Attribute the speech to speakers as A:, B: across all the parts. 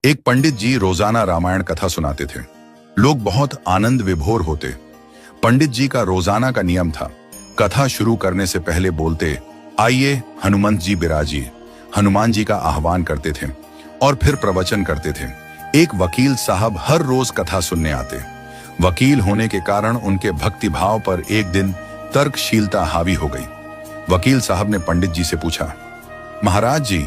A: एक पंडित जी रोजाना रामायण कथा सुनाते थे। लोग बहुत आनंद विभोर होते। पंडित जी का रोजाना का नियम था, कथा शुरू करने से पहले बोलते, आइए हनुमंत जी बिराजिए। हनुमान जी का आह्वान करते थे और फिर प्रवचन करते थे। एक वकील साहब हर रोज कथा सुनने आते। वकील होने के कारण उनके भक्ति भाव पर एक दिन तर्कशीलता हावी हो गई। वकील साहब ने पंडित जी से पूछा, महाराज जी,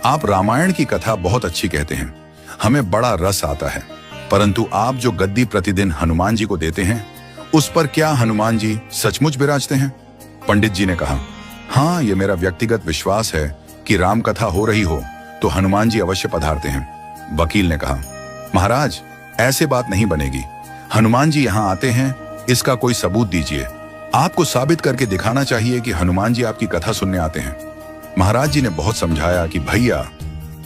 A: आप रामायण की कथा बहुत अच्छी कहते हैं, हमें बड़ा रस आता है, परंतु आप जो गद्दी प्रतिदिन हनुमान जी को देते हैं, उस पर क्या हनुमान जी सचमुच विराजते हैं? पंडित जी ने कहा, हाँ, ये मेरा व्यक्तिगत विश्वास है कि राम कथा हो रही हो तो हनुमान जी अवश्य पधारते हैं। वकील ने कहा, महाराज, ऐसे बात नहीं बनेगी। हनुमान जी यहाँ आते हैं, इसका कोई सबूत दीजिए। आपको साबित करके दिखाना चाहिए कि हनुमान जी आपकी कथा सुनने आते हैं। महाराज जी ने बहुत समझाया कि भैया,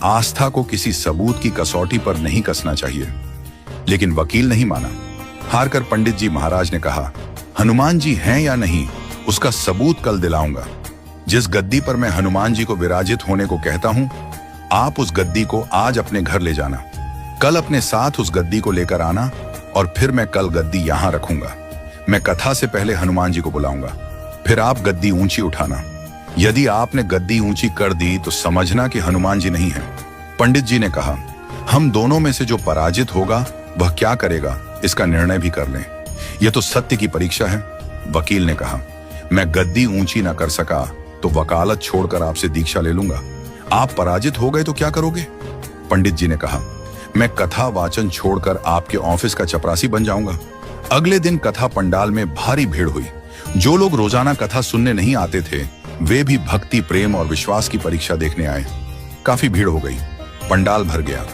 A: आस्था को किसी सबूत की कसौटी पर नहीं कसना चाहिए, लेकिन वकील नहीं माना। हारकर पंडित जी महाराज ने कहा, हनुमान जी हैं या नहीं, उसका सबूत कल दिलाऊंगा। जिस गद्दी पर मैं हनुमान जी को विराजित होने को कहता हूं, आप उस गद्दी को आज अपने घर ले जाना। कल अपने साथ उस गद्दी को लेकर आना और फिर मैं कल गद्दी यहां रखूंगा। मैं कथा से पहले हनुमान जी को बुलाऊंगा, फिर आप गद्दी ऊंची उठाना। यदि आपने गद्दी ऊंची कर दी तो समझना कि हनुमान जी नहीं है। पंडित जी ने कहा, हम दोनों में से जो पराजित होगा वह क्या करेगा, इसका निर्णय भी कर लें। यह तो सत्य की परीक्षा है। वकील ने कहा, मैं गद्दी ऊंची ना कर सका तो वकालत छोड़कर आपसे दीक्षा ले लूंगा। आप पराजित हो गए तो क्या करोगे? पंडित जी ने कहा, मैं कथा वाचन छोड़कर आपके ऑफिस का चपरासी बन जाऊंगा। अगले दिन कथा पंडाल में भारी भीड़ हुई। जो लोग रोजाना कथा सुनने नहीं आते थे, वे भी भक्ति, प्रेम और विश्वास की परीक्षा देखने आए। काफी भीड़ हो गई, पंडाल भर गया।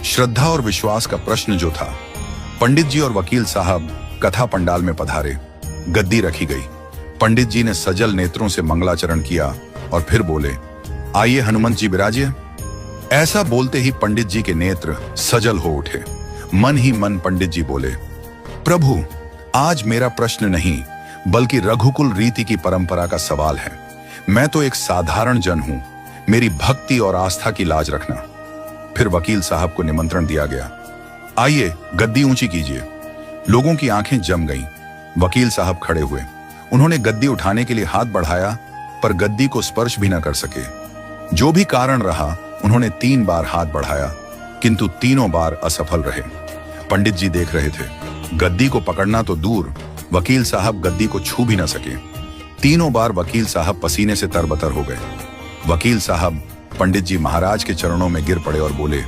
A: श्रद्धा और विश्वास का प्रश्न जो था, पंडित जी और वकील साहब कथा पंडाल में पधारे। गद्दी रखी गई। पंडित जी ने सजल नेत्रों से मंगलाचरण किया और फिर बोले, आइए हनुमंत जी बिराजिए। ऐसा बोलते ही पंडित जी के नेत्र सजल हो उठे। मन ही मन पंडित जी बोले, प्रभु, आज मेरा प्रश्न नहीं बल्कि रघुकुल रीति की परंपरा का सवाल है। मैं तो एक साधारण जन हूं, मेरी भक्ति और आस्था की लाज रखना। फिर वकील साहब को निमंत्रण दिया गया, आइए गद्दी ऊंची कीजिए। लोगों की आंखें जम गईं। वकील साहब खड़े हुए। उन्होंने गद्दी उठाने के लिए हाथ बढ़ाया, पर गद्दी को स्पर्श भी न कर सके। जो भी कारण रहा, उन्होंने 3 बार हाथ बढ़ाया, किंतु तीनों बार असफल रहे। पंडित जी देख रहे थे। गद्दी को पकड़ना तो दूर, वकील साहब गद्दी को छू भी न सके। तीनों बार वकील साहब पसीने से तरबतर हो गए। वकील साहब पंडित जी महाराज के चरणों में गिर पड़े और बोले,